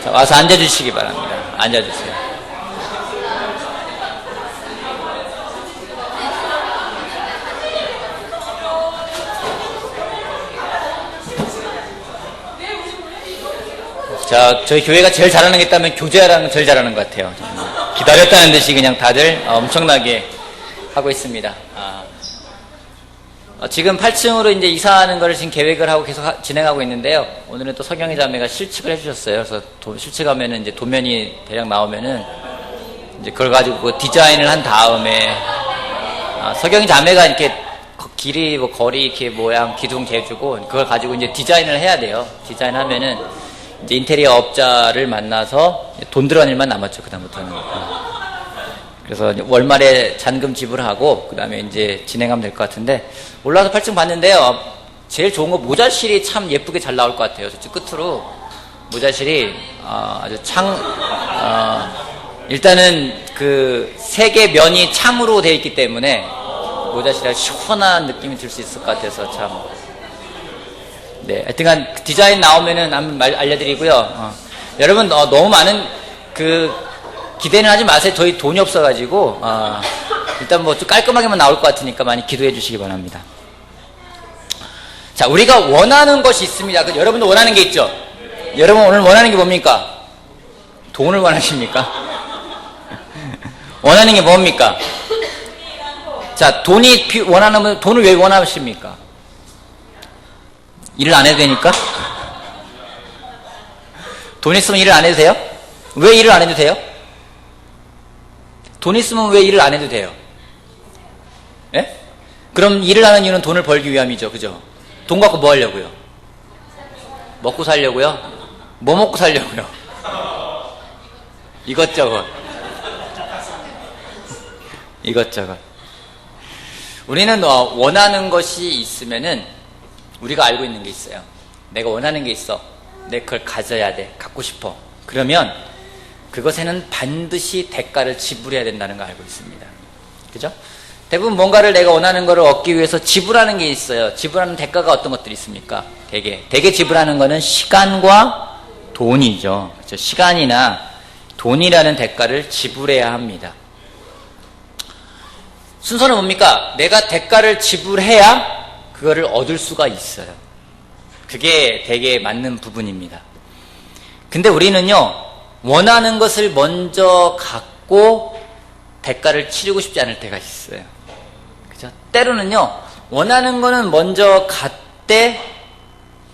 자, 와서 앉아주시기 바랍니다. 앉아주세요. 자, 저희 교회가 제일 잘하는 게 있다면 교제하라는 거 제일 잘하는 것 같아요. 기다렸다는 듯이 그냥 다들 엄청나게 하고 있습니다. 지금 8층으로 이제 이사하는 거를 지금 계획을 하고 계속 진행하고 있는데요. 오늘은 또 서경희 자매가 실측을 해주셨어요. 그래서 실측하면은 이제 도면이 대략 나오면은 이제 그걸 가지고 디자인을 한 다음에 서경희 자매가 이렇게 길이 뭐 거리 이렇게 모양 기둥 재주고 그걸 가지고 이제 디자인을 해야 돼요. 디자인하면은 이제 인테리어 업자를 만나서 돈 들어간 일만 남았죠. 그다음부터는. 그래서 월말에 잔금 지불하고 그 다음에 이제 진행하면 될 것 같은데 올라와서 8층 봤는데요. 제일 좋은 거 모자실이 참 예쁘게 잘 나올 것 같아요. 저쪽 끝으로 모자실이 아주 일단은 그 세 개 면이 창으로 되어 있기 때문에 모자실에 시원한 느낌이 들 수 있을 것 같아서 참. 네, 하여튼간 디자인 나오면은 한번 알려드리고요. 여러분 너무 많은 기대는 하지 마세요. 저희 돈이 없어가지고 일단 뭐 좀 깔끔하게만 나올 것 같으니까 많이 기도해 주시기 바랍니다. 자, 우리가 원하는 것이 있습니다. 여러분도 원하는 게 있죠? 여러분 오늘 원하는 게 뭡니까? 돈을 원하십니까? 원하는 게 뭡니까? 자, 원하는 돈을 왜 원하십니까? 일을 안 해도 되니까? 돈 있으면 일을 안 해도 돼요? 왜 일을 안 해도 돼요? 돈 있으면 왜 일을 안 해도 돼요? 예? 그럼 일을 하는 이유는 돈을 벌기 위함이죠. 그죠? 돈 갖고 뭐 하려고요? 먹고 살려고요? 뭐 먹고 살려고요? 이것저것. 이것저것. 우리는 원하는 것이 있으면은 우리가 알고 있는 게 있어요. 내가 원하는 게 있어. 내가 그걸 가져야 돼. 갖고 싶어. 그러면 그것에는 반드시 대가를 지불해야 된다는 걸 알고 있습니다. 그죠? 대부분 뭔가를 내가 원하는 것을 얻기 위해서 지불하는 게 있어요. 지불하는 대가가 어떤 것들이 있습니까? 대개 지불하는 거는 시간과 돈이죠. 그렇죠? 시간이나 돈이라는 대가를 지불해야 합니다. 순서는 뭡니까? 내가 대가를 지불해야 그거를 얻을 수가 있어요. 그게 되게 맞는 부분입니다. 근데 우리는요, 원하는 것을 먼저 갖고 대가를 치르고 싶지 않을 때가 있어요. 그죠? 때로는요, 원하는 거는 먼저 갖되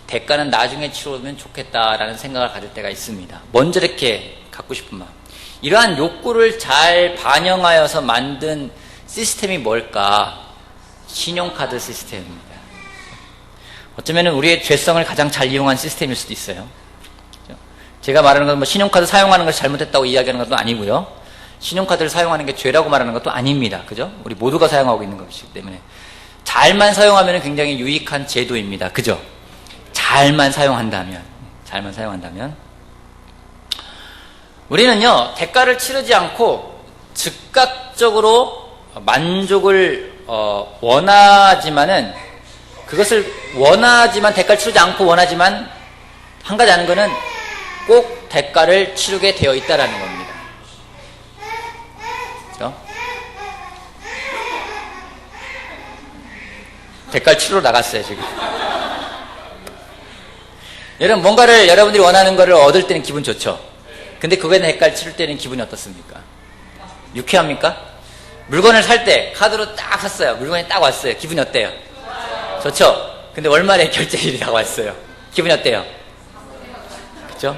대가는 나중에 치러오면 좋겠다라는 생각을 가질 때가 있습니다. 먼저 이렇게 갖고 싶은 마음. 이러한 욕구를 잘 반영하여서 만든 시스템이 뭘까? 신용카드 시스템입니다. 어쩌면 우리의 죄성을 가장 잘 이용한 시스템일 수도 있어요. 제가 말하는 건 뭐 신용카드 사용하는 것이 잘못했다고 이야기하는 것도 아니고요. 신용카드를 사용하는 게 죄라고 말하는 것도 아닙니다. 그죠? 우리 모두가 사용하고 있는 것이기 때문에. 잘만 사용하면 굉장히 유익한 제도입니다. 그죠? 잘만 사용한다면. 우리는요, 대가를 치르지 않고 즉각적으로 만족을 원하지만은 그것을 원하지만 대가를 치르지 않고 원하지만 한 가지 아는 거는 꼭 대가를 치르게 되어 있다라는 겁니다. 그렇죠? 대가를 치르러 나갔어요 지금. 여러분 뭔가를 여러분들이 원하는 거를 얻을 때는 기분 좋죠. 근데 그거에 대가를 치를 때는 기분이 어떻습니까? 유쾌합니까? 물건을 살 때 카드로 딱 샀어요. 물건이 딱 왔어요. 기분이 어때요? 좋죠? 근데 월말에 결제일이 다 왔어요. 기분이 어때요? 그죠?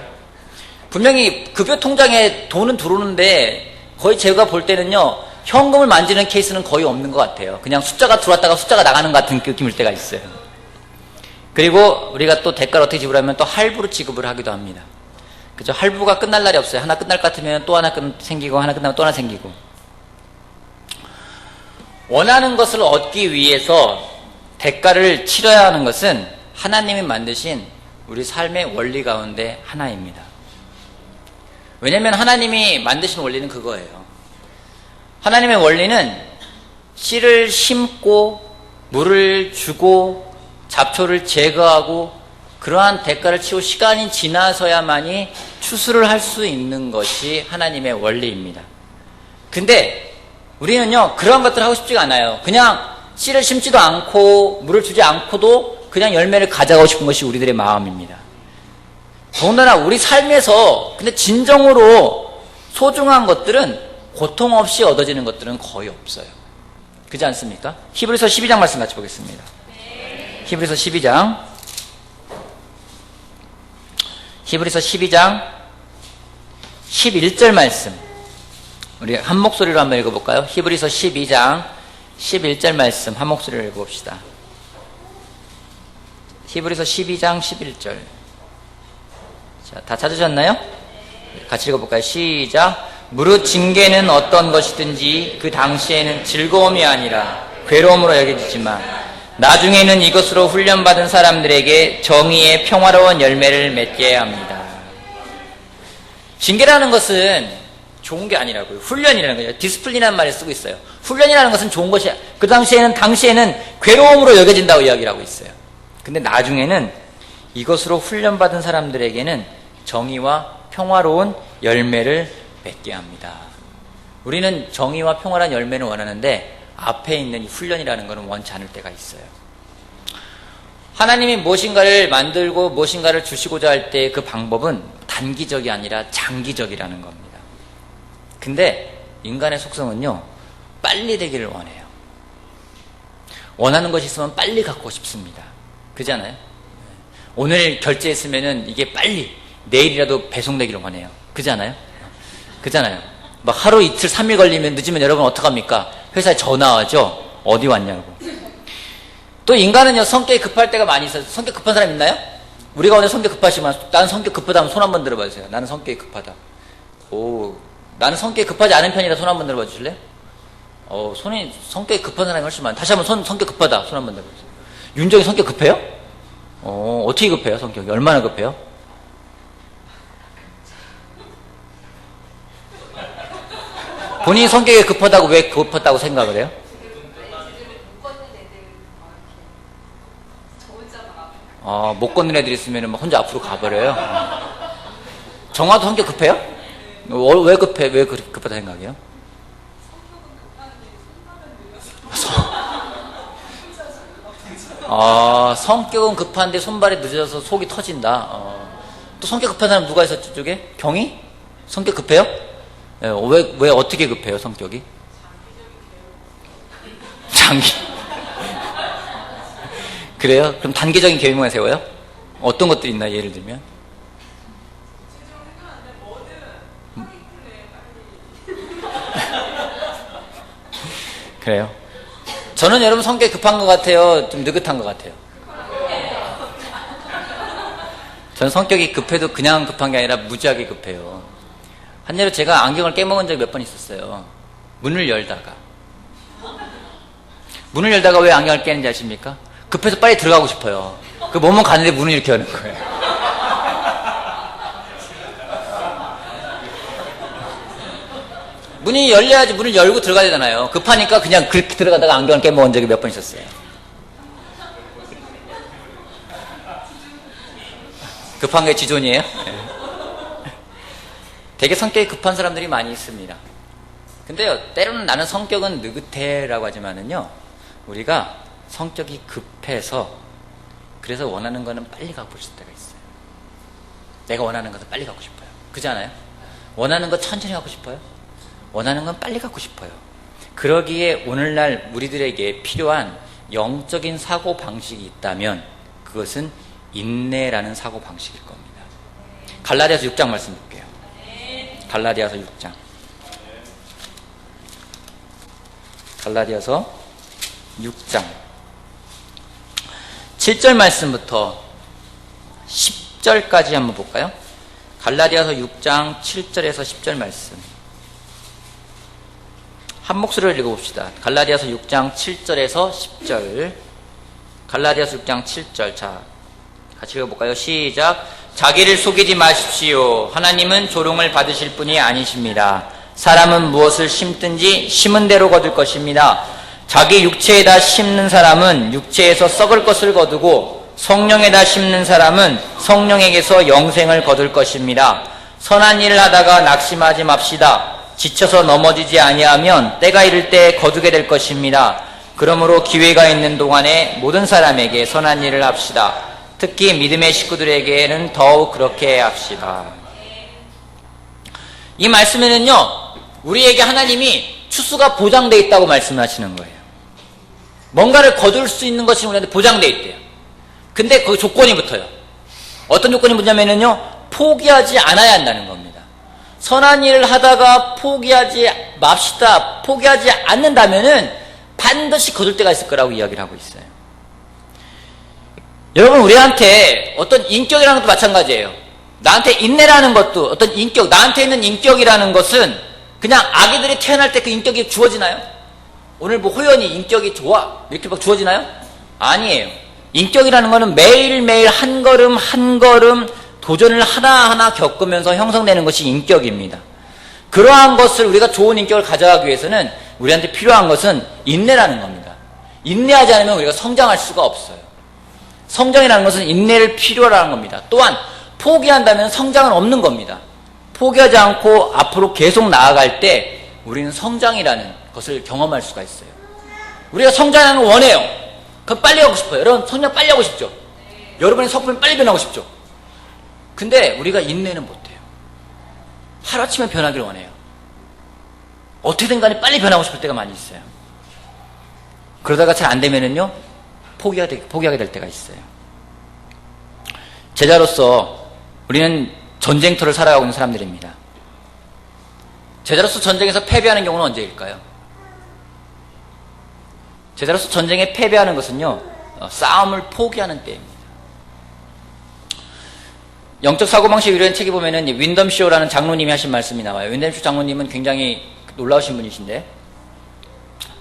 분명히 급여 통장에 돈은 들어오는데 거의 제가 볼 때는요, 현금을 만지는 케이스는 거의 없는 것 같아요. 그냥 숫자가 들어왔다가 숫자가 나가는 것 같은 느낌일 때가 있어요. 그리고 우리가 또 대가를 어떻게 지불하면 또 할부로 지급을 하기도 합니다. 그죠? 할부가 끝날 날이 없어요. 하나 끝날 것 같으면 또 하나 생기고, 하나 끝나면 또 하나 생기고. 원하는 것을 얻기 위해서 대가를 치러야 하는 것은 하나님이 만드신 우리 삶의 원리 가운데 하나입니다. 왜냐하면 하나님이 만드신 원리는 그거예요. 하나님의 원리는 씨를 심고 물을 주고 잡초를 제거하고 그러한 대가를 치고 시간이 지나서야만이 추수를 할 수 있는 것이 하나님의 원리입니다. 근데 우리는요, 그런 것들을 하고 싶지가 않아요. 그냥 씨를 심지도 않고 물을 주지 않고도 그냥 열매를 가져가고 싶은 것이 우리들의 마음입니다. 더군다나 우리 삶에서 근데 진정으로 소중한 것들은 고통 없이 얻어지는 것들은 거의 없어요. 그렇지 않습니까? 히브리서 12장 말씀 같이 보겠습니다. 히브리서 12장 11절 말씀 우리 한 목소리로 한번 읽어볼까요? 히브리서 12장 11절 말씀 한 목소리로 읽어봅시다. 히브리서 12장 11절. 자, 다 찾으셨나요? 같이 읽어볼까요? 시작. 무릇 징계는 어떤 것이든지 그 당시에는 즐거움이 아니라 괴로움으로 여겨지지만 나중에는 이것으로 훈련받은 사람들에게 정의의 평화로운 열매를 맺게 합니다. 징계라는 것은 좋은 게 아니라고요. 훈련이라는 거죠. 디스플린이라는 말을 쓰고 있어요. 훈련이라는 것은 좋은 것이, 그 당시에는 괴로움으로 여겨진다고 이야기를 하고 있어요. 근데 나중에는 이것으로 훈련받은 사람들에게는 정의와 평화로운 열매를 맺게 합니다. 우리는 정의와 평화로운 열매를 원하는데 앞에 있는 이 훈련이라는 것은 원치 않을 때가 있어요. 하나님이 무엇인가를 만들고 무엇인가를 주시고자 할 때 그 방법은 단기적이 아니라 장기적이라는 겁니다. 근데 인간의 속성은요, 빨리 되기를 원해요. 원하는 것이 있으면 빨리 갖고 싶습니다. 그렇지 않아요? 오늘 결제했으면은 이게 빨리 내일이라도 배송되기를 원해요. 그렇지 않아요? 그렇잖아요. 막 하루 이틀 3일 걸리면 늦으면 여러분 어떡합니까? 회사에 전화 와죠. 어디 왔냐고. 또 인간은요, 성격이 급할 때가 많이 있어요. 성격 급한 사람 있나요? 우리가 오늘 성격 급하시면 나는 성격 급하다 하면 손 한번 들어봐 주세요. 나는 성격이 급하다. 오, 나는 성격이 급하지 않은 편이라 손 한번 들어봐 주실래요? 손이 성격이 급한 사람이 훨씬 많아요. 다시 한번 성격 급하다. 손 한번 들어봐 주세요. 윤정이 성격 급해요? 어떻게 급해요? 성격이 얼마나 급해요? 본인이 성격이 급하다고 왜 급하다고 생각을 해요? 못 걷는 애들 있으면 혼자 앞으로 가버려요. 정화도 성격 급해요? 왜 급해? 왜 급하다 생각해요? 성격은 급한데 손발이 늦어서 속이 터진다. 또 성격 급한 사람 누가 있었죠, 저쪽에? 경이? 성격 급해요? 왜 어떻게 급해요, 성격이? 장기. 그래요? 그럼 단계적인 계획만 세워요? 어떤 것들이 있나, 예를 들면? 그래요? 저는 여러분 성격이 급한 것 같아요? 좀 느긋한 것 같아요? 저는 성격이 급해도 그냥 급한 게 아니라 무지하게 급해요. 한 예로 제가 안경을 깨먹은 적이 몇 번 있었어요. 문을 열다가 왜 안경을 깨는지 아십니까? 급해서 빨리 들어가고 싶어요. 그 몸은 가는데 문을 이렇게 여는 거예요. 문이 열려야지 문을 열고 들어가야 되잖아요. 급하니까 그냥 그렇게 들어가다가 안경을 깨먹은 적이 몇 번 있었어요. 급한 게 지존이에요? 되게 성격이 급한 사람들이 많이 있습니다. 근데요, 때로는 나는 성격은 느긋해라고 하지만은요, 우리가 성격이 급해서 그래서 원하는 거는 빨리 갖고 싶을 때가 있어요. 내가 원하는 것은 빨리 갖고 싶어요. 그렇지 않아요? 원하는 거 천천히 갖고 싶어요? 원하는 건 빨리 갖고 싶어요. 그러기에 오늘날 우리들에게 필요한 영적인 사고방식이 있다면 그것은 인내라는 사고방식일 겁니다. 갈라디아서 6장 말씀 볼게요. 갈라디아서 6장. 갈라디아서 6장 7절 말씀부터 10절까지 한번 볼까요? 갈라디아서 6장 7절에서 10절 말씀 한 목소리를 읽어봅시다. 갈라디아서 6장 7절에서 10절. 갈라디아서 6장 7절. 자, 같이 읽어볼까요? 시작. 자기를 속이지 마십시오. 하나님은 조롱을 받으실 분이 아니십니다. 사람은 무엇을 심든지 심은 대로 거둘 것입니다. 자기 육체에다 심는 사람은 육체에서 썩을 것을 거두고 성령에다 심는 사람은 성령에게서 영생을 거둘 것입니다. 선한 일을 하다가 낙심하지 맙시다. 지쳐서 넘어지지 아니하면 때가 이를 때 거두게 될 것입니다. 그러므로 기회가 있는 동안에 모든 사람에게 선한 일을 합시다. 특히 믿음의 식구들에게는 더욱 그렇게 합시다. 이 말씀에는요, 우리에게 하나님이 추수가 보장되어 있다고 말씀하시는 거예요. 뭔가를 거둘 수 있는 것이 우리한테 보장되어 있대요. 근데 그 조건이 붙어요. 어떤 조건이 붙냐면요, 포기하지 않아야 한다는 겁니다. 선한 일을 하다가 포기하지 맙시다. 포기하지 않는다면은 반드시 거둘 때가 있을 거라고 이야기를 하고 있어요. 여러분, 우리한테 어떤 인격이라는 것도 마찬가지예요. 나한테 인내라는 것도 어떤 인격, 나한테 있는 인격이라는 것은 그냥 아기들이 태어날 때 그 인격이 주어지나요? 오늘 뭐 호연이 인격이 좋아 이렇게 막 주어지나요? 아니에요. 인격이라는 것은 매일매일 한 걸음 한 걸음 도전을 하나하나 겪으면서 형성되는 것이 인격입니다. 그러한 것을 우리가 좋은 인격을 가져가기 위해서는 우리한테 필요한 것은 인내라는 겁니다. 인내하지 않으면 우리가 성장할 수가 없어요. 성장이라는 것은 인내를 필요로 하는 겁니다. 또한 포기한다면 성장은 없는 겁니다. 포기하지 않고 앞으로 계속 나아갈 때 우리는 성장이라는 것을 경험할 수가 있어요. 우리가 성장하는 걸 원해요. 그럼 빨리 하고 싶어요. 여러분, 성장 빨리 하고 싶죠? 여러분의 성품이 빨리 변하고 싶죠? 근데 우리가 인내는 못해요. 하루아침에 변하기를 원해요. 어떻게든 간에 빨리 변하고 싶을 때가 많이 있어요. 그러다가 잘 안 되면은요, 포기하게 될 때가 있어요. 제자로서 우리는 전쟁터를 살아가고 있는 사람들입니다. 제자로서 전쟁에서 패배하는 경우는 언제일까요? 제자로서 전쟁에 패배하는 것은요, 싸움을 포기하는 때입니다. 영적 사고방식 이런 책에 보면은 윈덤쇼라는 장로님이 하신 말씀이 나와요. 윈덤쇼 장로님은 굉장히 놀라우신 분이신데,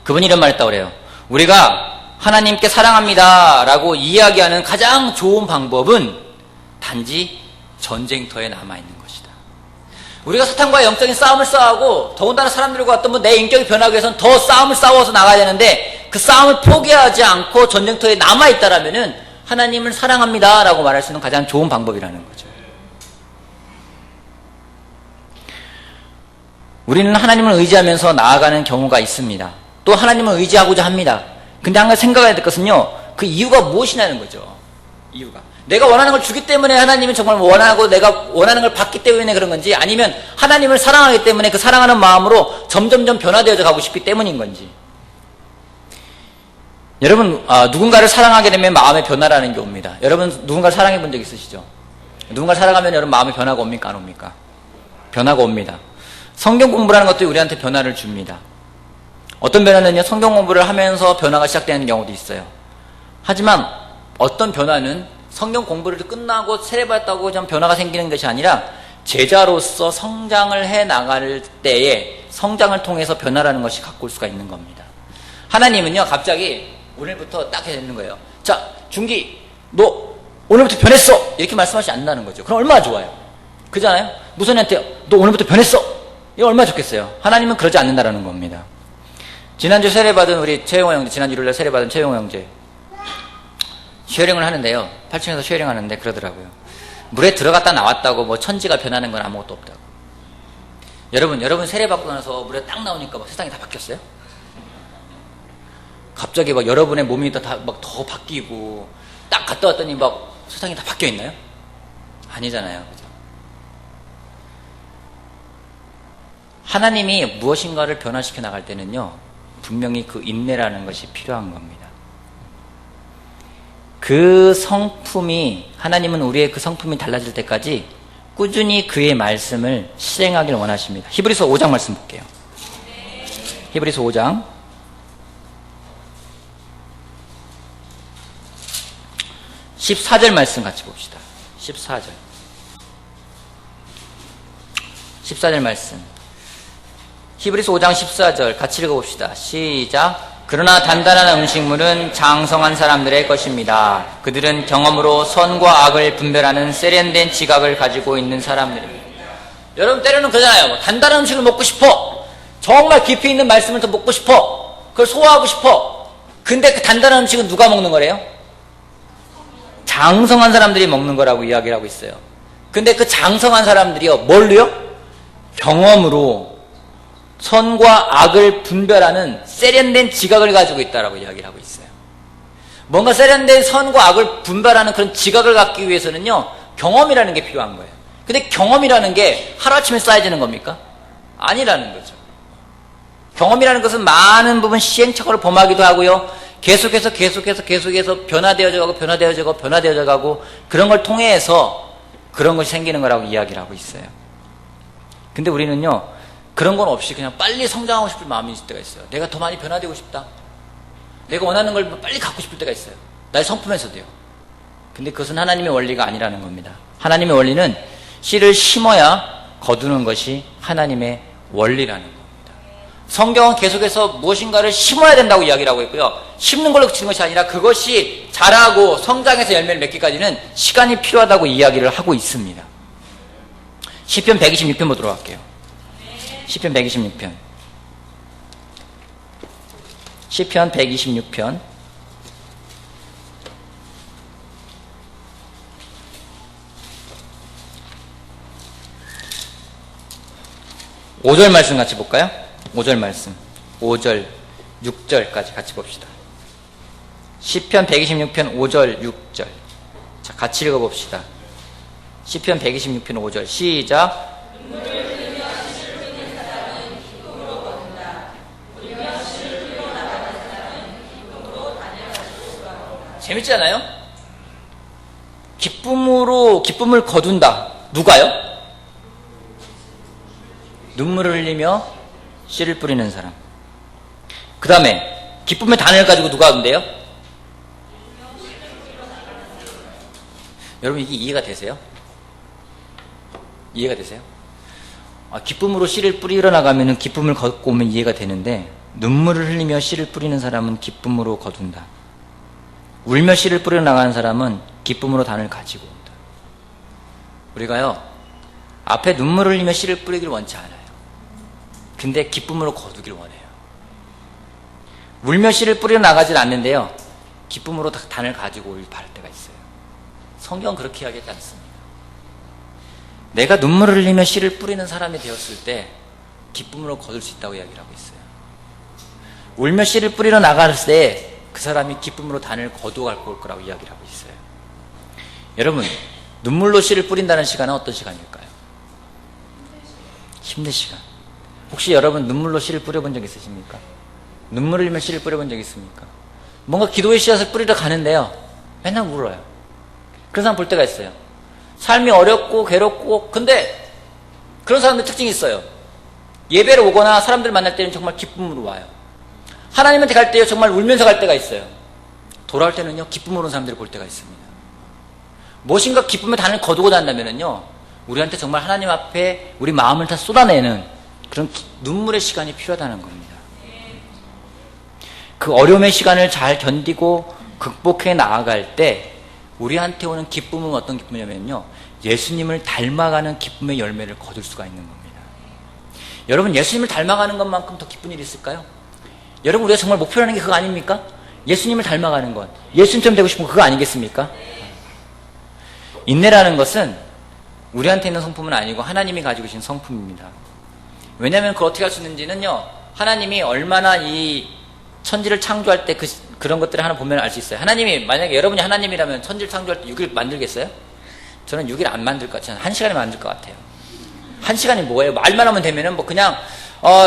그분이 이런 말 했다고 그래요. 우리가 하나님께 사랑합니다 라고 이야기하는 가장 좋은 방법은 단지 전쟁터에 남아있는 것이다. 우리가 사탄과의 영적인 싸움을 싸우고 더군다나 사람들과 어떤 내 인격이 변하기 위해서는 더 싸움을 싸워서 나가야 되는데 그 싸움을 포기하지 않고 전쟁터에 남아있다라면은 하나님을 사랑합니다 라고 말할 수 있는 가장 좋은 방법이라는 거죠. 우리는 하나님을 의지하면서 나아가는 경우가 있습니다. 또 하나님을 의지하고자 합니다. 근데 한 가지 생각해야 될 것은요, 그 이유가 무엇이냐는 거죠. 이유가. 내가 원하는 걸 주기 때문에 하나님은 정말 원하고 내가 원하는 걸 받기 때문에 그런 건지, 아니면 하나님을 사랑하기 때문에 그 사랑하는 마음으로 점점점 변화되어져 가고 싶기 때문인 건지. 여러분, 누군가를 사랑하게 되면 마음의 변화라는 게 옵니다. 여러분, 누군가를 사랑해 본 적 있으시죠? 누군가를 사랑하면 여러분 마음의 변화가 옵니까? 안 옵니까? 변화가 옵니다. 성경 공부라는 것도 우리한테 변화를 줍니다. 어떤 변화는요, 성경 공부를 하면서 변화가 시작되는 경우도 있어요. 하지만 어떤 변화는 성경 공부를 끝나고 세례받았다고 좀 변화가 생기는 것이 아니라 제자로서 성장을 해 나갈 때에 성장을 통해서 변화라는 것이 갖고 올 수가 있는 겁니다. 하나님은요, 갑자기 오늘부터 딱 해야 되는 거예요. 자, 중기, 너 오늘부터 변했어! 이렇게 말씀하시지 않는다는 거죠. 그럼 얼마나 좋아요? 그잖아요? 무선이한테 너 오늘부터 변했어! 이거 얼마나 좋겠어요? 하나님은 그러지 않는다라는 겁니다. 지난주 세례받은 우리 최용호 형제, 지난주 일요일날 세례받은 최용호 형제, 쉐어링을 하는데요. 8층에서 쉐어링 하는데 그러더라고요. 물에 들어갔다 나왔다고 뭐 천지가 변하는 건 아무것도 없다고. 여러분 세례받고 나서 물에 딱 나오니까 막 세상이 다 바뀌었어요? 갑자기 막 여러분의 몸이 막 더 바뀌고, 딱 갔다 왔더니 막 세상이 다 바뀌어 있나요? 아니잖아요. 그죠? 하나님이 무엇인가를 변화시켜 나갈 때는요, 분명히 그 인내라는 것이 필요한 겁니다. 그 성품이, 하나님은 우리의 그 성품이 달라질 때까지 꾸준히 그의 말씀을 실행하길 원하십니다. 히브리서 5장 말씀 볼게요. 히브리서 5장 14절 말씀 같이 봅시다. 14절 말씀. 히브리서 5장 14절 같이 읽어봅시다. 시작. 그러나 단단한 음식물은 장성한 사람들의 것입니다. 그들은 경험으로 선과 악을 분별하는 세련된 지각을 가지고 있는 사람들입니다. 여러분, 때로는 그러잖아요. 단단한 음식을 먹고 싶어. 정말 깊이 있는 말씀을 더 먹고 싶어. 그걸 소화하고 싶어. 근데 그 단단한 음식은 누가 먹는 거래요? 장성한 사람들이 먹는 거라고 이야기를 하고 있어요. 근데 그 장성한 사람들이요, 뭘로요? 경험으로 선과 악을 분별하는 세련된 지각을 가지고 있다라고 이야기를 하고 있어요. 뭔가 세련된 선과 악을 분별하는 그런 지각을 갖기 위해서는요, 경험이라는 게 필요한 거예요. 근데 경험이라는 게 하루아침에 쌓여지는 겁니까? 아니라는 거죠. 경험이라는 것은 많은 부분 시행착오를 범하기도 하고요, 계속해서 변화되어져 가고 그런 걸 통해서 그런 것이 생기는 거라고 이야기를 하고 있어요. 근데 우리는요, 그런 건 없이 그냥 빨리 성장하고 싶을 마음이 있을 때가 있어요. 내가 더 많이 변화되고 싶다. 내가 원하는 걸 빨리 갖고 싶을 때가 있어요. 나의 성품에서도요. 근데 그것은 하나님의 원리가 아니라는 겁니다. 하나님의 원리는 씨를 심어야 거두는 것이 하나님의 원리라는 겁니다. 성경은 계속해서 무엇인가를 심어야 된다고 이야기를 하고 있고요, 심는 걸로 그치는 것이 아니라 그것이 자라고 성장해서 열매를 맺기까지는 시간이 필요하다고 이야기를 하고 있습니다. 시편 126편 보도록 할게요. 시편 126편. 시편 126편. 5절 말씀 같이 볼까요? 5절 말씀. 5절, 6절까지 같이 봅시다. 시편 126편 5절, 6절. 자, 같이 읽어봅시다. 시편 126편 5절. 시작. 재밌지 않아요? 기쁨을 거둔다. 누가요? 눈물을 흘리며 씨를 뿌리는 사람. 그 다음에 기쁨의 단을 가지고 누가 하는데요? 여러분, 이게 이해가 되세요? 이해가 되세요? 기쁨으로 씨를 뿌리러 나가면 기쁨을 걷고 오면 이해가 되는데, 눈물을 흘리며 씨를 뿌리는 사람은 기쁨으로 거둔다. 울며 씨를 뿌리러 나가는 사람은 기쁨으로 단을 가지고 온다. 우리가요, 앞에 눈물을 흘리며 씨를 뿌리기를 원치 않아요. 근데 기쁨으로 거두길 원해요. 울며 씨를 뿌리러 나가질 않는데요, 기쁨으로 단을 가지고 올 바랄 때가 있어요. 성경은 그렇게 이야기하지 않습니다. 내가 눈물을 흘리며 씨를 뿌리는 사람이 되었을 때 기쁨으로 거둘 수 있다고 이야기를 하고 있어요. 울며 씨를 뿌리러 나갈 때 그 사람이 기쁨으로 단을 거두어 갖고 올 거라고 이야기를 하고 있어요. 여러분, 눈물로 씨를 뿌린다는 시간은 어떤 시간일까요? 힘든 시간. 혹시 여러분 눈물로 씨를 뿌려본 적 있으십니까? 눈물을 흘리며 씨를 뿌려본 적 있습니까? 뭔가 기도의 씨앗을 뿌리러 가는데요, 맨날 울어요. 그런 사람 볼 때가 있어요. 삶이 어렵고 괴롭고, 근데 그런 사람들 특징이 있어요. 예배를 오거나 사람들 만날 때는 정말 기쁨으로 와요. 하나님한테 갈 때요, 정말 울면서 갈 때가 있어요. 돌아올 때는요, 기쁨으로 오는 사람들을 볼 때가 있습니다. 무엇인가 기쁨의 단을 거두고 난다면요, 우리한테 정말 하나님 앞에 우리 마음을 다 쏟아내는 그런 눈물의 시간이 필요하다는 겁니다. 그 어려움의 시간을 잘 견디고 극복해 나아갈 때 우리한테 오는 기쁨은 어떤 기쁨이냐면요, 예수님을 닮아가는 기쁨의 열매를 거둘 수가 있는 겁니다. 여러분, 예수님을 닮아가는 것만큼 더 기쁜 일이 있을까요? 여러분, 우리가 정말 목표라는 게 그거 아닙니까? 예수님을 닮아가는 것, 예수님처럼 되고 싶은 거 그거 아니겠습니까? 인내라는 것은 우리한테 있는 성품은 아니고 하나님이 가지고 계신 성품입니다. 왜냐하면 그걸 어떻게 할 수 있는지는요, 하나님이 얼마나 이 천지를 창조할 때 그런 것들을 하나 보면 알 수 있어요. 하나님이, 만약에 여러분이 하나님이라면 천지를 창조할 때 6일 만들겠어요? 저는 6일 안 만들 것 같아요. 1시간에 만들 것 같아요. 1시간이 뭐예요? 말만 하면 되면은 뭐 그냥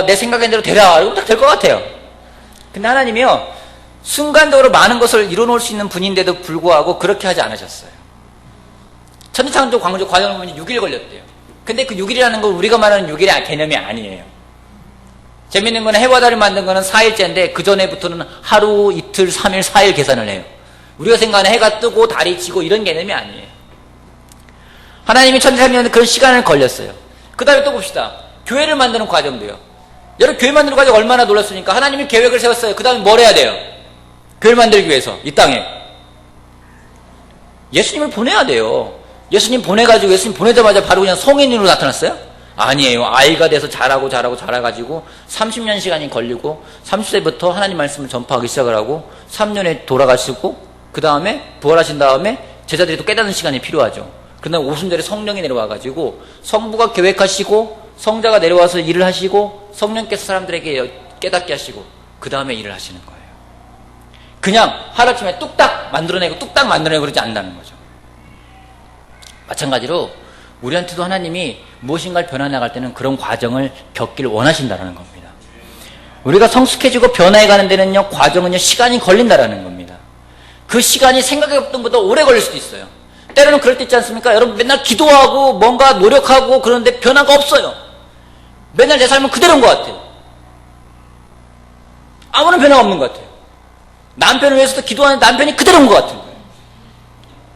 내 생각인 대로 되라, 이러면 딱 될 것 같아요. 근데 하나님이요, 순간적으로 많은 것을 이뤄놓을 수 있는 분인데도 불구하고 그렇게 하지 않으셨어요. 천지창조 광조 과정을 보면 6일 걸렸대요. 근데 그 6일이라는 건 우리가 말하는 6일의 개념이 아니에요. 재밌는 건 해와 달을 만든 거는 4일째인데 그 전에부터는 하루, 이틀, 3일, 4일 계산을 해요. 우리가 생각하는 해가 뜨고 달이 지고 이런 개념이 아니에요. 하나님이 천지창조하는데 그런 시간을 걸렸어요. 그 다음에 또 봅시다. 교회를 만드는 과정도요. 여러분, 교회 만드는 과정 얼마나 놀랐습니까? 하나님이 계획을 세웠어요. 그 다음에 뭘 해야 돼요? 교회를 만들기 위해서 이 땅에 예수님을 보내야 돼요. 예수님 보내가지고, 예수님 보내자마자 바로 그냥 성인으로 나타났어요? 아니에요. 아이가 돼서 자라가지고 30년 시간이 걸리고 30세부터 하나님 말씀을 전파하기 시작을 하고 3년에 돌아가시고 그 다음에 부활하신 다음에 제자들이 또 깨닫는 시간이 필요하죠. 그러나 오순절에 성령이 내려와가지고 성부가 계획하시고 성자가 내려와서 일을 하시고 성령께서 사람들에게 깨닫게 하시고 그 다음에 일을 하시는 거예요. 그냥 하루아침에 뚝딱 만들어내고 뚝딱 만들어내고 그러지 않는다는 거죠. 마찬가지로 우리한테도 하나님이 무엇인가를 변화나갈 때는 그런 과정을 겪기를 원하신다는 겁니다. 우리가 성숙해지고 변화해가는 데는요, 과정은요, 시간이 걸린다는 겁니다. 그 시간이 생각해봤던 것보다 오래 걸릴 수도 있어요. 때로는 그럴 때 있지 않습니까? 여러분 맨날 기도하고 뭔가 노력하고 그러는데 변화가 없어요. 맨날 내 삶은 그대로인 것 같아요. 아무런 변화가 없는 것 같아요. 남편을 위해서도 기도하는데 남편이 그대로인 것 같은 거예요.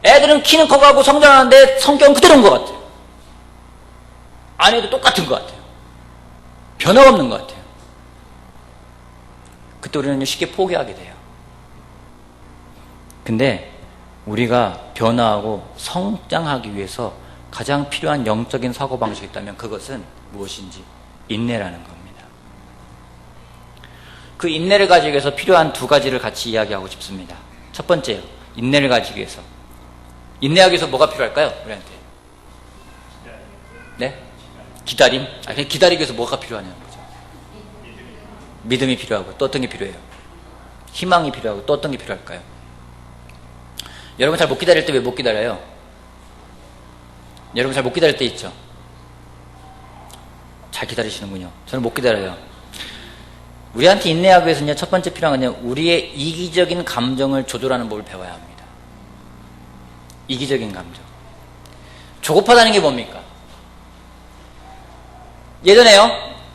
애들은 키는 커가고 성장하는데 성격은 그대로인 것 같아요. 아내도 똑같은 것 같아요. 변화가 없는 것 같아요. 그때 우리는 쉽게 포기하게 돼요. 근데 우리가 변화하고 성장하기 위해서 가장 필요한 영적인 사고방식이 있다면 그것은 무엇인지 인내라는 겁니다. 그 인내를 가지기 위해서 필요한 두 가지를 같이 이야기하고 싶습니다. 첫 번째요. 인내를 가지기 위해서. 인내하기 위해서 뭐가 필요할까요? 우리한테. 네? 기다림? 그냥 기다리기 위해서 뭐가 필요하냐는 거죠. 믿음이 필요하고 또 어떤 게 필요해요? 희망이 필요하고 또 어떤 게 필요할까요? 여러분 잘 못 기다릴 때 왜 못 기다려요? 여러분 잘 못 기다릴 때 있죠? 잘 기다리시는군요. 저는 못 기다려요. 우리한테 인내하기 위해서는요, 첫 번째 필요한 건요, 우리의 이기적인 감정을 조절하는 법을 배워야 합니다. 이기적인 감정. 조급하다는 게 뭡니까? 예전에요,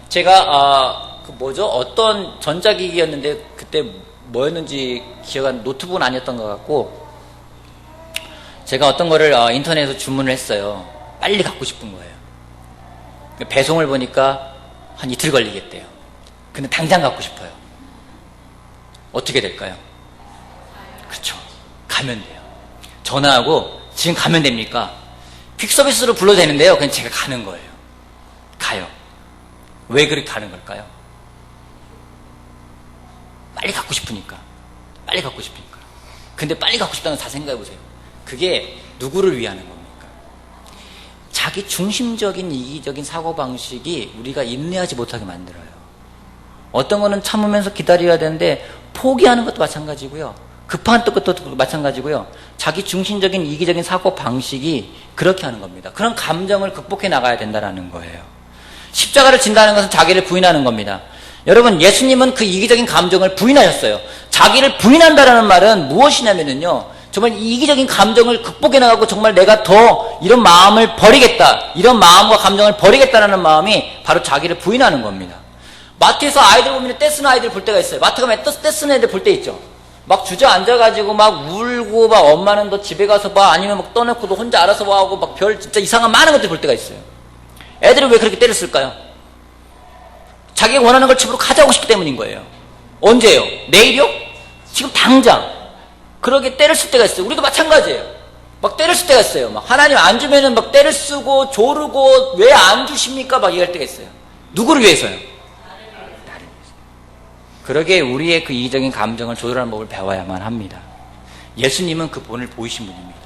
제가, 어떤 전자기기였는데, 그때 뭐였는지 노트북은 아니었던 것 같고, 제가 어떤 거를 인터넷에서 주문을 했어요. 빨리 갖고 싶은 거예요. 배송을 보니까 한 이틀 걸리겠대요. 근데 당장 갖고 싶어요. 어떻게 될까요? 그렇죠. 가면 돼요. 전화하고 지금 가면 됩니까? 퀵서비스로 불러도 되는데요. 그냥 제가 가는 거예요. 가요. 왜 그렇게 가는 걸까요? 빨리 갖고 싶으니까. 빨리 갖고 싶으니까. 근데 빨리 갖고 싶다는 거 다 생각해 보세요. 그게 누구를 위하는 겁니까? 자기 중심적인 이기적인 사고방식이 우리가 인내하지 못하게 만들어요. 어떤 거는 참으면서 기다려야 되는데 포기하는 것도 마찬가지고요. 급한 것도 마찬가지고요. 자기 중심적인 이기적인 사고방식이 그렇게 하는 겁니다. 그런 감정을 극복해 나가야 된다는 거예요. 십자가를 진다는 것은 자기를 부인하는 겁니다. 여러분, 예수님은 그 이기적인 감정을 부인하셨어요. 자기를 부인한다는 말은 무엇이냐면요, 정말 이기적인 감정을 극복해 나가고 정말 내가 더 이런 마음을 버리겠다, 이런 마음과 감정을 버리겠다는 마음이 바로 자기를 부인하는 겁니다. 마트에서 아이들 보면 떼쓰는 아이들 볼 때가 있어요. 마트 가면 떼쓰는 애들 볼 때 있죠. 막 주저앉아가지고 막 울고, 막 엄마는 너 집에 가서 봐, 아니면 막 떠놓고 너 혼자 알아서 봐 하고 막 별 진짜 이상한 많은 것들 볼 때가 있어요. 애들은 왜 그렇게 때를 쓸까요? 자기가 원하는 걸 집으로 가져오고 싶기 때문인 거예요. 언제요? 내일이요? 지금 당장. 그러게 때를 쓸 때가 있어요. 우리도 마찬가지예요. 막 때를 쓸 때가 있어요. 막 하나님 안 주면은 막 때를 쓰고 조르고 왜 안 주십니까? 막 얘기할 때가 있어요. 누구를 위해서요? 나를 위해서. 그러게 우리의 그 이기적인 감정을 조절하는 법을 배워야만 합니다. 예수님은 그 본을 보이신 분입니다.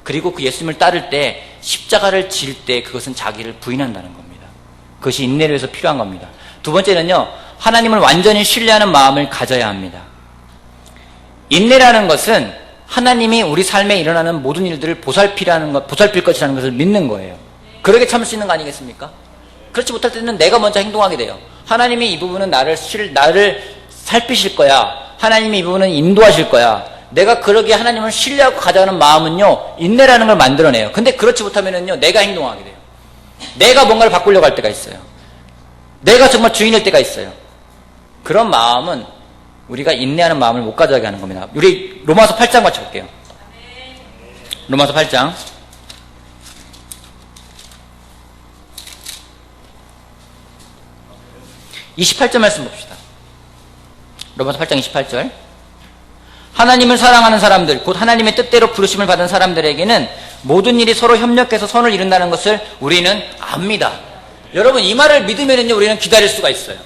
그리고 그 예수님을 따를 때 십자가를 질 때 그것은 자기를 부인한다는 겁니다. 그것이 인내를 위해서 필요한 겁니다. 두 번째는요, 하나님을 완전히 신뢰하는 마음을 가져야 합니다. 인내라는 것은 하나님이 우리 삶에 일어나는 모든 일들을 보살필 것이라는 것을 믿는 거예요. 그러게 참을 수 있는 거 아니겠습니까? 그렇지 못할 때는 내가 먼저 행동하게 돼요. 하나님이 이 부분은 나를 살피실 거야. 하나님이 이 부분은 인도하실 거야. 내가 그러기에 하나님을 신뢰하고 가져가는 마음은요, 인내라는 걸 만들어내요. 근데 그렇지 못하면은요, 내가 행동하게 돼요. 내가 뭔가를 바꾸려고 할 때가 있어요. 내가 정말 주인일 때가 있어요. 그런 마음은 우리가 인내하는 마음을 못 가져가게 하는 겁니다. 우리 로마서 8장 같이 볼게요. 로마서 8장. 28절 말씀 봅시다. 로마서 8장 28절. 하나님을 사랑하는 사람들, 곧 하나님의 뜻대로 부르심을 받은 사람들에게는 모든 일이 서로 협력해서 선을 이룬다는 것을 우리는 압니다. 여러분, 이 말을 믿으면요, 우리는 기다릴 수가 있어요.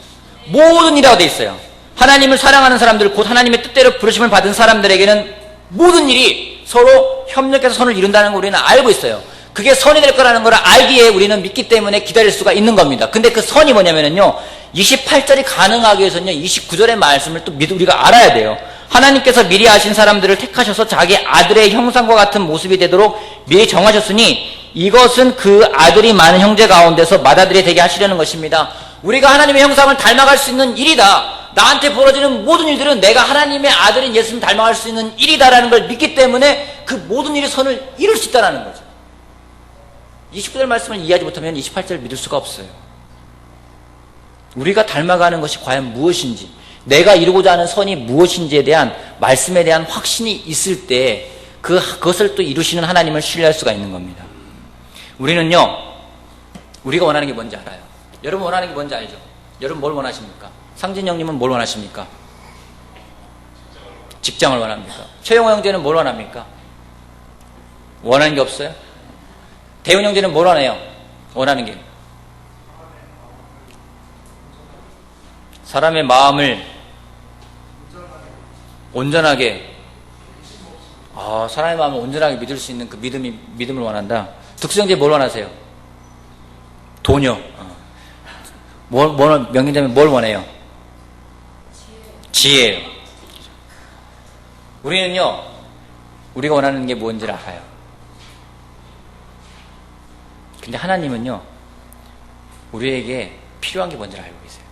모든 일이라고 돼 있어요. 하나님을 사랑하는 사람들, 곧 하나님의 뜻대로 부르심을 받은 사람들에게는 모든 일이 서로 협력해서 선을 이룬다는 걸 우리는 알고 있어요. 그게 선이 될 거라는 걸 알기에 우리는 믿기 때문에 기다릴 수가 있는 겁니다. 근데 그 선이 뭐냐면요, 28절이 가능하기 위해서는요, 29절의 말씀을 또 우리가 알아야 돼요. 하나님께서 미리 아신 사람들을 택하셔서 자기 아들의 형상과 같은 모습이 되도록 미리 정하셨으니 이것은 그 아들이 많은 형제 가운데서 맏아들이 되게 하시려는 것입니다. 우리가 하나님의 형상을 닮아갈 수 있는 일이다. 나한테 벌어지는 모든 일들은 내가 하나님의 아들인 예수님 닮아갈 수 있는 일이다라는 걸 믿기 때문에 그 모든 일이 선을 이룰 수 있다는 거죠. 29절 말씀을 이해하지 못하면 28절을 믿을 수가 없어요. 우리가 닮아가는 것이 과연 무엇인지, 내가 이루고자 하는 선이 무엇인지에 대한 말씀에 대한 확신이 있을 때 그것을 또 이루시는 하나님을 신뢰할 수가 있는 겁니다. 우리는요, 우리가 원하는 게 뭔지 알아요. 여러분 원하는 게 뭔지 알죠? 여러분 뭘 원하십니까? 상진 형님은 뭘 원하십니까? 직장을 원합니까? 최영호 형제는 뭘 원합니까? 원하는 게 없어요? 대훈 형제는 뭘 원해요? 원하는 게 사람의 마음을 온전하게, 사람의 마음을 온전하게 믿을 수 있는 그 믿음을 원한다. 득수 형제 뭘 원하세요? 돈이요. 명인자면 뭘 원해요? 지혜예요. 우리는요, 우리가 원하는 게 뭔지를 알아요. 근데 하나님은요, 우리에게 필요한 게 뭔지를 알고 계세요.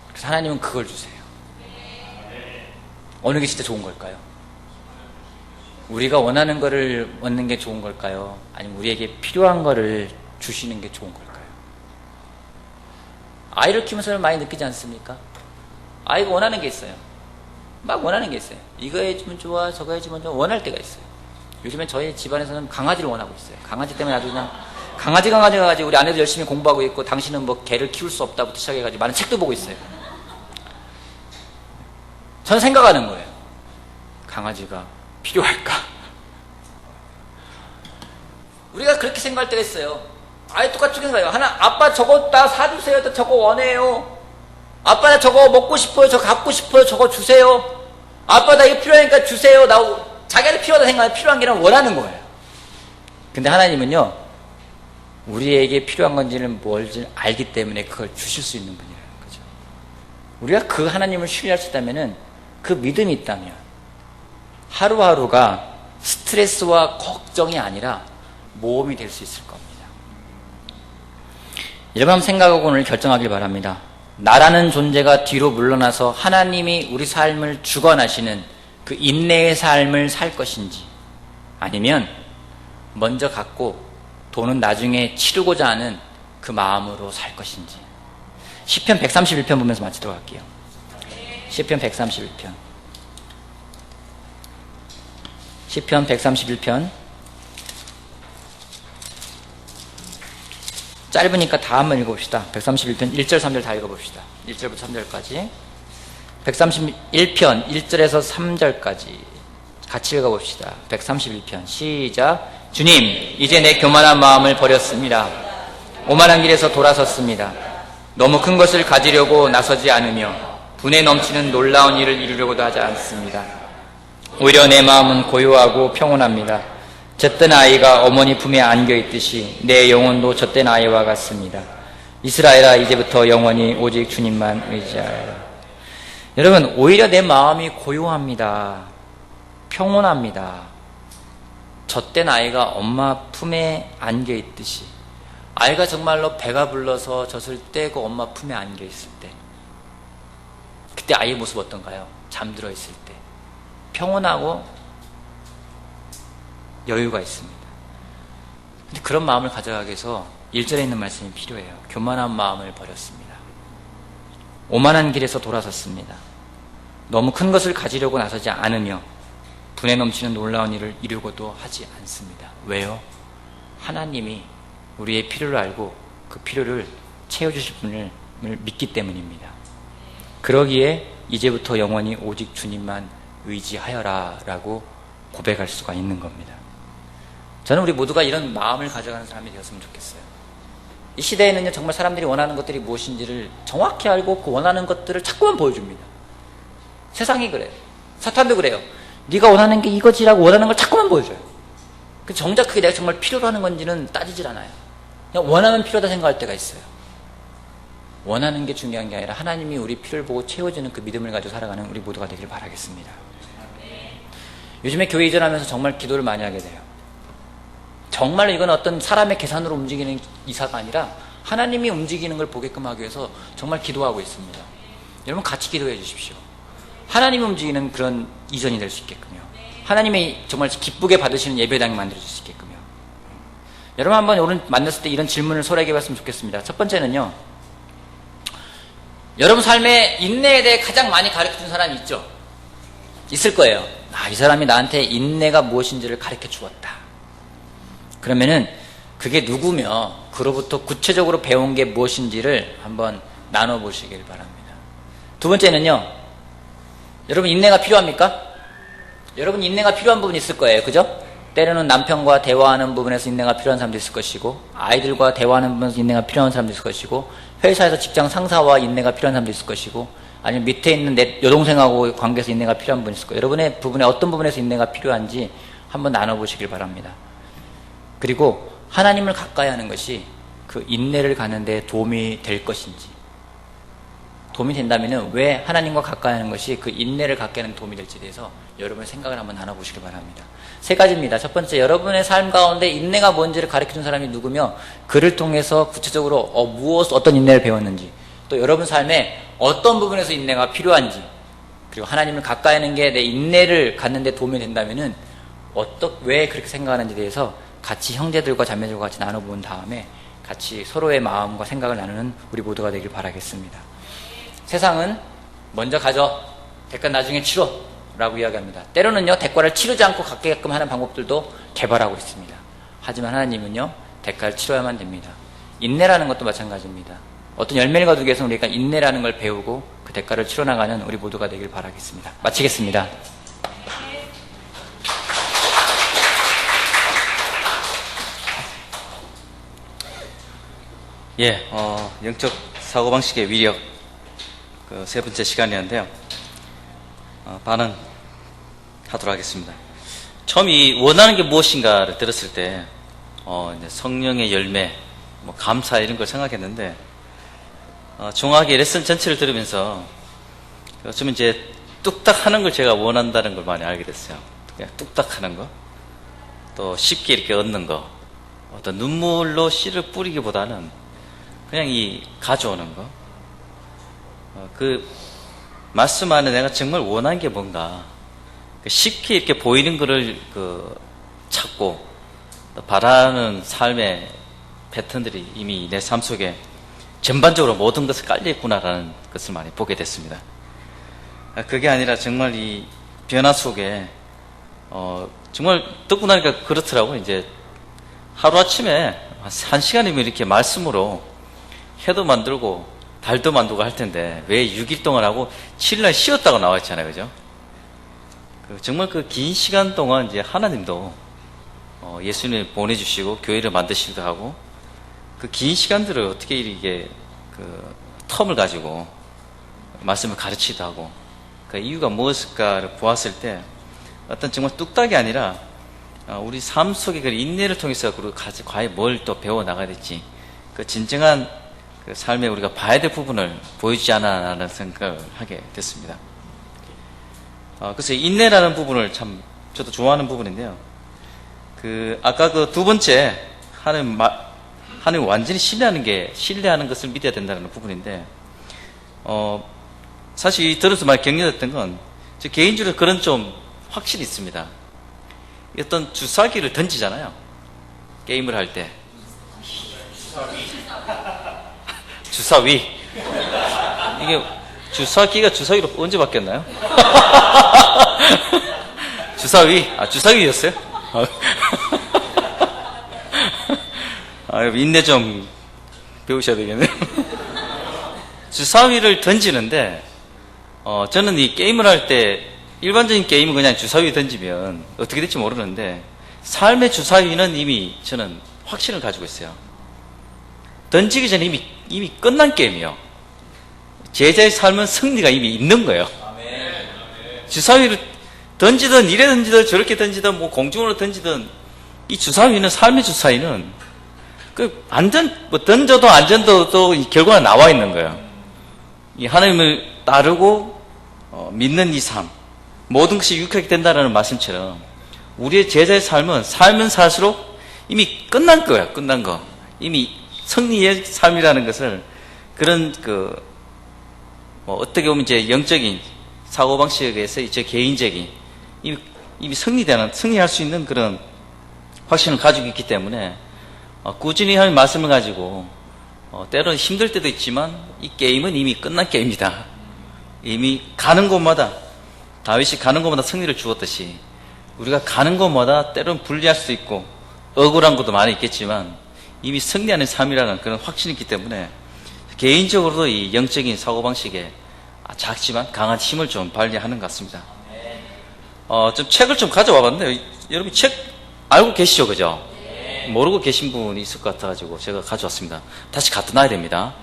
그래서 하나님은 그걸 주세요. 어느 게 진짜 좋은 걸까요? 우리가 원하는 거를 얻는 게 좋은 걸까요? 아니면 우리에게 필요한 거를 주시는 게 좋은 걸까요? 아이를 키우면서 많이 느끼지 않습니까? 아이가 원하는 게 있어요. 막 원하는 게 있어요. 이거 해주면 좋아, 저거 해주면 좋아, 원할 때가 있어요. 요즘에 저희 집안에서는 강아지를 원하고 있어요. 강아지 때문에 아주 그냥 강아지 우리 아내도 열심히 공부하고 있고, 당신은 뭐 개를 키울 수 없다부터 시작해가지고 많은 책도 보고 있어요. 저는 생각하는 거예요. 강아지가 필요할까? 우리가 그렇게 생각할 때가 있어요. 아예 똑같이 생각해요. 아빠 저거 나 사주세요. 저거 원해요. 아빠 나 저거 먹고 싶어요. 저거 갖고 싶어요. 저거 주세요. 아빠 나 이거 필요하니까 주세요. 자기한테 필요하다 생각하면 필요한 게 아니라 원하는 거예요. 근데 하나님은요, 우리에게 필요한 건지는 뭘지 알기 때문에 그걸 주실 수 있는 분이라는 거죠. 우리가 그 하나님을 신뢰할 수 있다면은, 그 믿음이 있다면 하루하루가 스트레스와 걱정이 아니라 모험이 될 수 있을 겁니다. 여러분 한번 생각하고 오늘 결정하길 바랍니다. 나라는 존재가 뒤로 물러나서 하나님이 우리 삶을 주관하시는 그 인내의 삶을 살 것인지, 아니면 먼저 갖고 돈은 나중에 치르고자 하는 그 마음으로 살 것인지. 시편 131편 보면서 마치도록 할게요. 시편 131편. 시편 131편. 짧으니까 다 한번 읽어봅시다. 131편 1절 3절 다 읽어봅시다. 1절부터 3절까지. 131편 1절에서 3절까지 같이 읽어봅시다. 131편 시작. 주님, 이제 내 교만한 마음을 버렸습니다. 오만한 길에서 돌아섰습니다. 너무 큰 것을 가지려고 나서지 않으며 분에 넘치는 놀라운 일을 이루려고도 하지 않습니다. 오히려 내 마음은 고요하고 평온합니다. 젖된 아이가 어머니 품에 안겨있듯이 내 영혼도 젖된 아이와 같습니다. 이스라엘아, 이제부터 영원히 오직 주님만 의지하라. 여러분, 오히려 내 마음이 고요합니다. 평온합니다. 젖된 아이가 엄마 품에 안겨있듯이. 아이가 정말로 배가 불러서 젖을 떼고 엄마 품에 안겨있을 때, 그때 아이의 모습 어떤가요? 잠들어 있을 때 평온하고 여유가 있습니다. 근데 그런 마음을 가져가기 위해서 1절에 있는 말씀이 필요해요. 교만한 마음을 버렸습니다. 오만한 길에서 돌아섰습니다. 너무 큰 것을 가지려고 나서지 않으며 분에 넘치는 놀라운 일을 이루고도 하지 않습니다. 왜요? 하나님이 우리의 필요를 알고 그 필요를 채워주실 분을 믿기 때문입니다. 그러기에 이제부터 영원히 오직 주님만 의지하여라 라고 고백할 수가 있는 겁니다. 저는 우리 모두가 이런 마음을 가져가는 사람이 되었으면 좋겠어요. 이 시대에는요, 정말 사람들이 원하는 것들이 무엇인지를 정확히 알고 그 원하는 것들을 자꾸만 보여줍니다. 세상이 그래요. 사탄도 그래요. 네가 원하는 게 이거지라고 원하는 걸 자꾸만 보여줘요. 그 정작 그게 내가 정말 필요로 하는 건지는 따지질 않아요. 그냥 원하면 필요하다 생각할 때가 있어요. 원하는 게 중요한 게 아니라 하나님이 우리 필요를 보고 채워주는 그 믿음을 가지고 살아가는 우리 모두가 되길 바라겠습니다. 요즘에 교회 이전하면서 정말 기도를 많이 하게 돼요. 정말 이건 어떤 사람의 계산으로 움직이는 이사가 아니라 하나님이 움직이는 걸 보게끔 하기 위해서 정말 기도하고 있습니다. 여러분 같이 기도해 주십시오. 하나님이 움직이는 그런 이전이 될 수 있게끔요. 하나님이 정말 기쁘게 받으시는 예배당이 만들어질 수 있게끔요. 여러분 한번 오늘 만났을 때 이런 질문을 서로에게 해봤으면 좋겠습니다. 첫 번째는요. 여러분 삶에 인내에 대해 가장 많이 가르쳐준 사람이 있죠? 있을 거예요. 이 사람이 나한테 인내가 무엇인지를 가르쳐 주었다. 그러면은 그게 누구며 그로부터 구체적으로 배운 게 무엇인지를 한번 나눠보시길 바랍니다. 두 번째는요. 여러분 인내가 필요합니까? 여러분 인내가 필요한 부분이 있을 거예요. 그죠? 때로는 남편과 대화하는 부분에서 인내가 필요한 사람도 있을 것이고 아이들과 대화하는 부분에서 인내가 필요한 사람도 있을 것이고 회사에서 직장 상사와 인내가 필요한 사람도 있을 것이고 아니면 밑에 있는 내 여동생하고 관계에서 인내가 필요한 분이 있을 거예요. 여러분의 부분에 어떤 부분에서 인내가 필요한지 한번 나눠보시길 바랍니다. 그리고 하나님을 가까이 하는 것이 그 인내를 가는 데 도움이 될 것인지 도움이 된다면 왜 하나님과 가까이 하는 것이 그 인내를 갖게 하는 도움이 될지에 대해서 여러분의 생각을 한번 나눠보시길 바랍니다. 세 가지입니다. 첫 번째, 여러분의 삶 가운데 인내가 뭔지를 가르쳐준 사람이 누구며 그를 통해서 구체적으로 어떤 인내를 배웠는지 또 여러분 삶에 어떤 부분에서 인내가 필요한지 그리고 하나님을 가까이 하는 게 내 인내를 갖는 데 도움이 된다면 왜 그렇게 생각하는지에 대해서 같이 형제들과 자매들과 같이 나눠본 다음에 같이 서로의 마음과 생각을 나누는 우리 모두가 되길 바라겠습니다. 세상은 먼저 가져 대가 나중에 치러 라고 이야기합니다. 때로는요 대가를 치르지 않고 갖게끔 하는 방법들도 개발하고 있습니다. 하지만 하나님은요 대가를 치러야만 됩니다. 인내라는 것도 마찬가지입니다. 어떤 열매를 거두기 위해서는 우리가 인내라는 걸 배우고 그 대가를 치러나가는 우리 모두가 되길 바라겠습니다. 마치겠습니다. 영적 사고방식의 위력 그 세 번째 시간이었는데요. 반응하도록 하겠습니다. 처음 이 원하는 게 무엇인가를 들었을 때 이제 성령의 열매, 감사 이런 걸 생각했는데 정확하게 레슨 전체를 들으면서 좀 이제 뚝딱 하는 걸 제가 원한다는 걸 많이 알게 됐어요. 그냥 뚝딱 하는 거, 또 쉽게 이렇게 얻는 거, 어떤 눈물로 씨를 뿌리기보다는 그냥 이 가져오는 거. 그 말씀 안에 내가 정말 원하는 게 뭔가 쉽게 이렇게 보이는 거를 찾고 또 바라는 삶의 패턴들이 이미 내 삶 속에 전반적으로 모든 것을 깔려있구나라는 것을 많이 보게 됐습니다. 그게 아니라 정말 이 변화 속에 정말 듣고 나니까 그렇더라고요. 이제 하루아침에 한 시간이면 이렇게 말씀으로 해도 만들고 달도 만들고 할 텐데 왜 6일 동안 하고 7일날 쉬었다고 나와 있잖아요. 그죠? 정말 그 긴 시간 동안 이제 하나님도 예수님을 보내주시고 교회를 만드시기도 하고 그 긴 시간들을 어떻게 이게 그 텀을 가지고 말씀을 가르치기도 하고 그 이유가 무엇일까를 보았을 때 어떤 정말 뚝딱이 아니라 우리 삶 속에 그 인내를 통해서 과연 뭘 또 배워 나가야 될지 그 진정한 그 삶에 우리가 봐야 될 부분을 보여주지 않아라는 생각을 하게 됐습니다. 그래서 인내라는 부분을 참 저도 좋아하는 부분인데요. 아까 그 두 번째 하나님 완전히 신뢰하는 것을 믿어야 된다는 부분인데 사실 들으면서 많이 격려됐던 건 저 개인적으로 그런 좀 확실히 있습니다. 어떤 주사기를 던지잖아요. 게임을 할 때. 주사위. 이게 주사기가 주사위로 언제 바뀌었나요? 주사위. 주사위였어요? 인내 좀 배우셔야 되겠네요. 주사위를 던지는데, 저는 이 게임을 할 때, 일반적인 게임은 그냥 주사위 던지면 어떻게 될지 모르는데, 삶의 주사위는 이미 저는 확신을 가지고 있어요. 던지기 전에 이미 끝난 게임이요. 제자의 삶은 승리가 이미 있는 거예요. 주사위를 던지든 이래 던지든 저렇게 던지든 뭐 공중으로 던지든 이 주사위는 삶의 주사위는 그 뭐 던져도 안 던져도 이 결과가 나와 있는 거예요. 이 하나님을 따르고 믿는 이 삶 모든 것이 유익하게 된다는 말씀처럼 우리의 제자의 삶은 살면 살수록 이미 끝난 거예요. 끝난 거. 이미 승리의 삶이라는 것을 그런 뭐 어떻게 보면 이제 영적인 사고방식에서 이제 개인적인 이미 승리할 수 있는 그런 확신을 가지고 있기 때문에 꾸준히 하는 말씀을 가지고 때로는 힘들 때도 있지만 이 게임은 이미 끝난 게임이다. 이미 가는 곳마다 다윗이 가는 곳마다 승리를 주었듯이 우리가 가는 곳마다 때로는 불리할 수도 있고 억울한 것도 많이 있겠지만 이미 승리하는 삶이라는 그런 확신이 있기 때문에 개인적으로도 이 영적인 사고방식에 작지만 강한 힘을 좀 발휘하는 것 같습니다. 좀 책을 좀 가져와 봤는데 여러분 책 알고 계시죠? 그죠? 모르고 계신 분이 있을 것 같아가지고 제가 가져왔습니다. 다시 갖다 놔야 됩니다.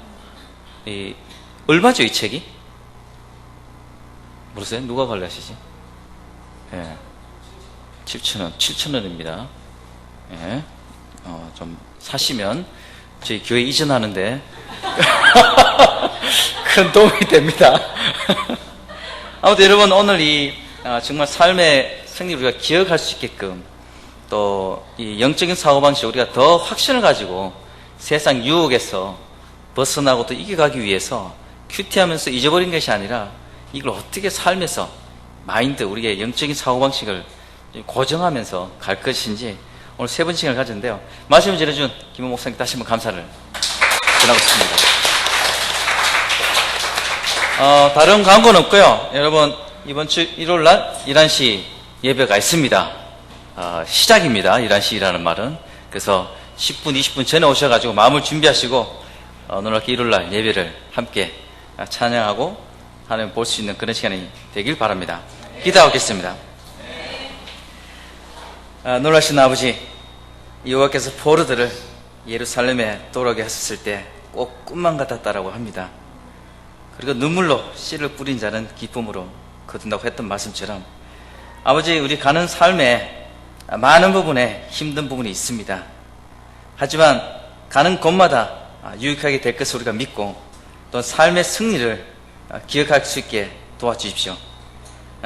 얼마죠 이 책이? 모르세요? 누가 관리하시지? 예. 7,000원, 7,000원입니다. 예. 좀 사시면 저희 교회 이전하는데 큰 도움이 됩니다. 아무튼 여러분 오늘 정말 삶의 승리를 우리가 기억할 수 있게끔 또 이 영적인 사고방식 우리가 더 확신을 가지고 세상 유혹에서 벗어나고 또 이겨가기 위해서 큐티하면서 잊어버린 것이 아니라 이걸 어떻게 삶에서 마인드 우리의 영적인 사고방식을 고정하면서 갈 것인지 오늘 세 번째 시간을 가졌는데요. 말씀을 전해준 김호 목사님께 다시 한번 감사를 전하고 싶습니다. 다른 광고는 없고요. 여러분 이번 주 일요일날 11시 예배가 있습니다. 시작입니다. 11시라는 말은. 그래서 10분, 20분 전에 오셔가지고 마음을 준비하시고 놀랍게 일요일날 예배를 함께 찬양하고 하나님 볼 수 있는 그런 시간이 되길 바랍니다. 기도하겠습니다. 놀라신 아버지, 여호와께서 포로들을 예루살렘에 돌아오게 하셨을 때 꼭 꿈만 같았다라고 합니다. 그리고 눈물로 씨를 뿌린 자는 기쁨으로 거둔다고 했던 말씀처럼 아버지, 우리 가는 삶에 많은 부분에 힘든 부분이 있습니다. 하지만 가는 곳마다 유익하게 될 것을 우리가 믿고 또 삶의 승리를 기억할 수 있게 도와주십시오.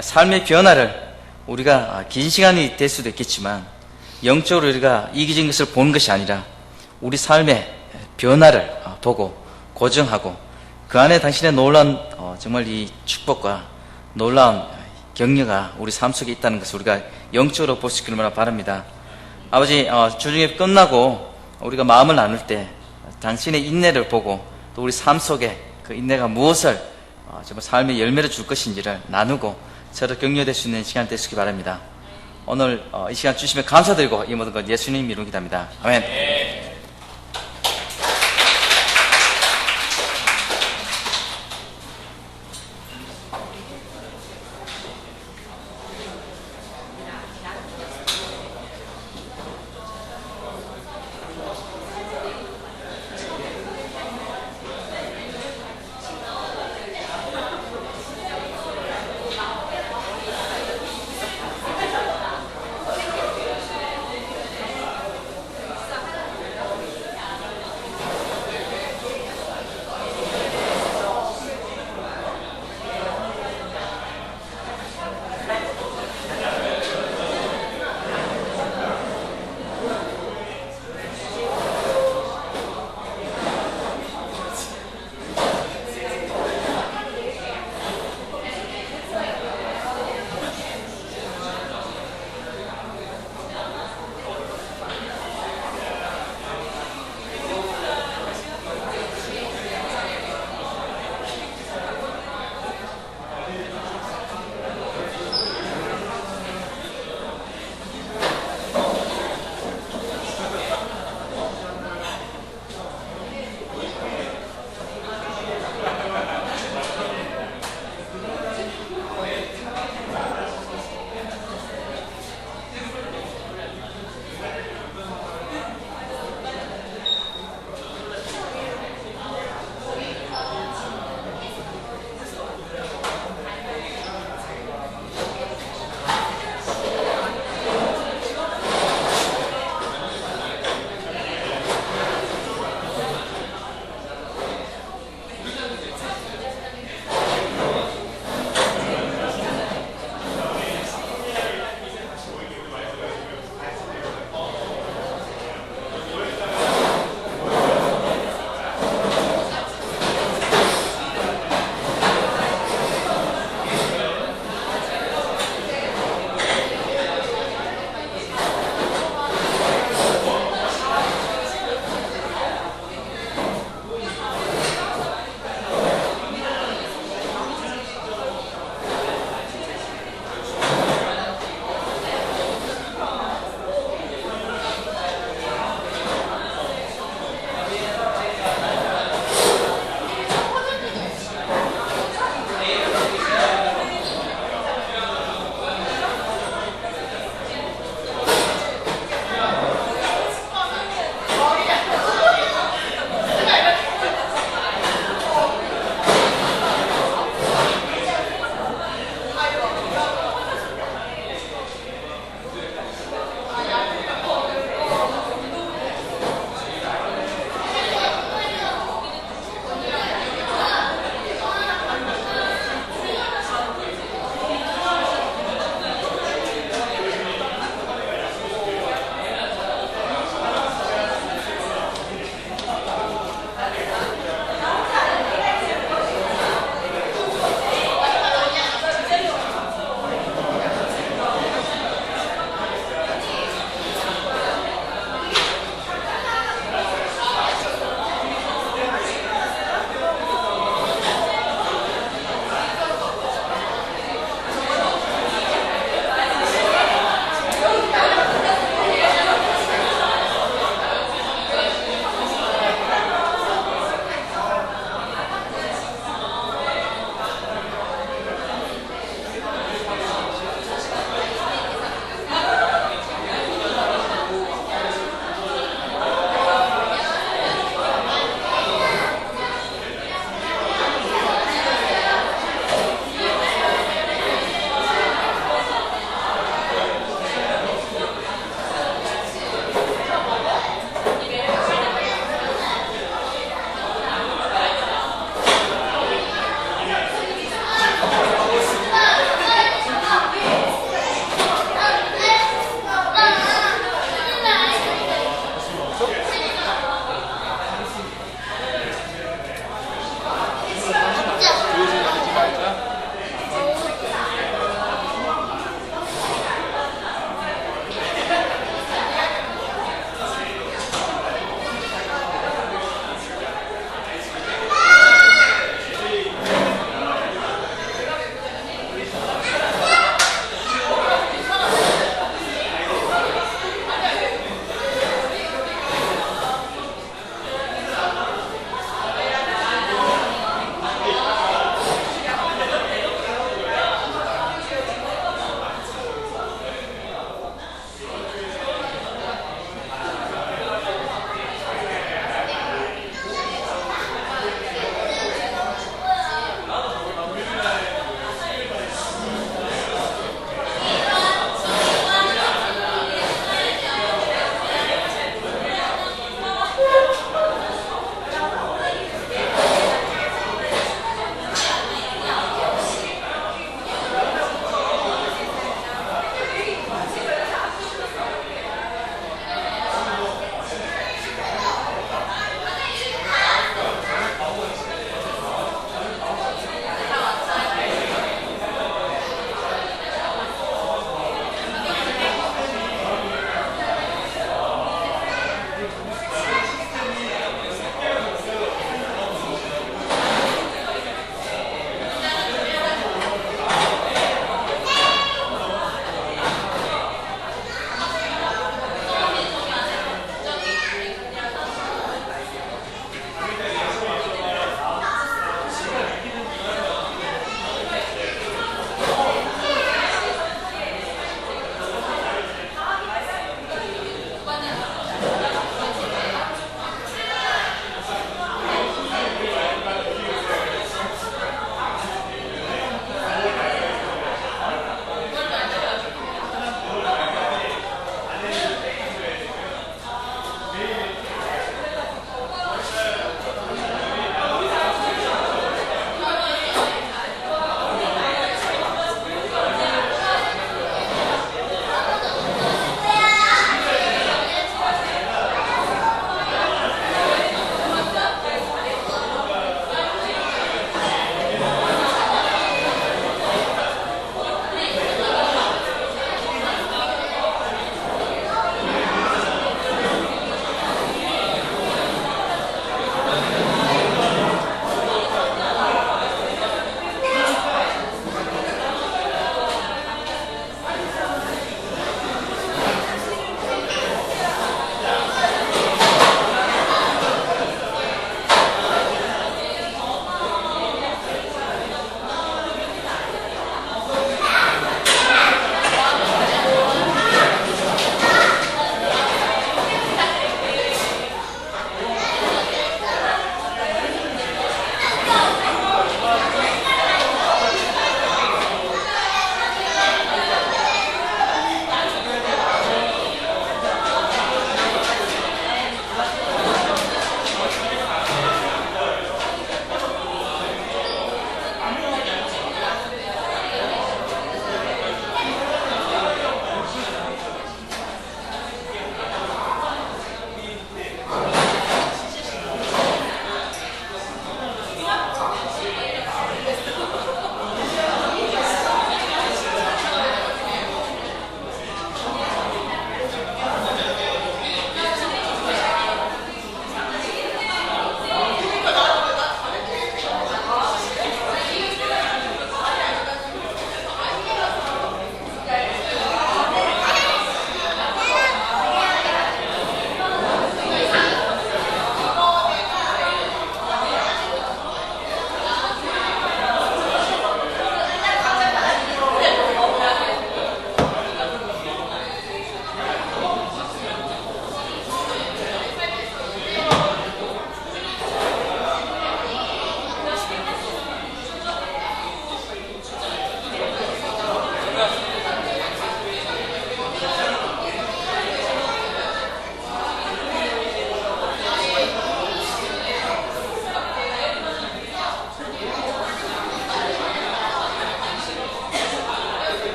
삶의 변화를 우리가 긴 시간이 될 수도 있겠지만 영적으로 우리가 이기적인 것을 보는 것이 아니라 우리 삶의 변화를 보고 고정하고 그 안에 당신의 놀라운 정말 이 축복과 놀라운 격려가 우리 삶 속에 있다는 것을 우리가 영적으로 볼 수 있기를 바랍니다. 아버지, 주중에 끝나고 우리가 마음을 나눌 때 당신의 인내를 보고 또 우리 삶 속에 그 인내가 무엇을 정말 삶의 열매를 줄 것인지를 나누고 서로 격려될 수 있는 시간 되시기 바랍니다. 오늘 이 시간 주시면 감사드리고 이 모든 것 예수님 이름으로 기도합니다. 아멘.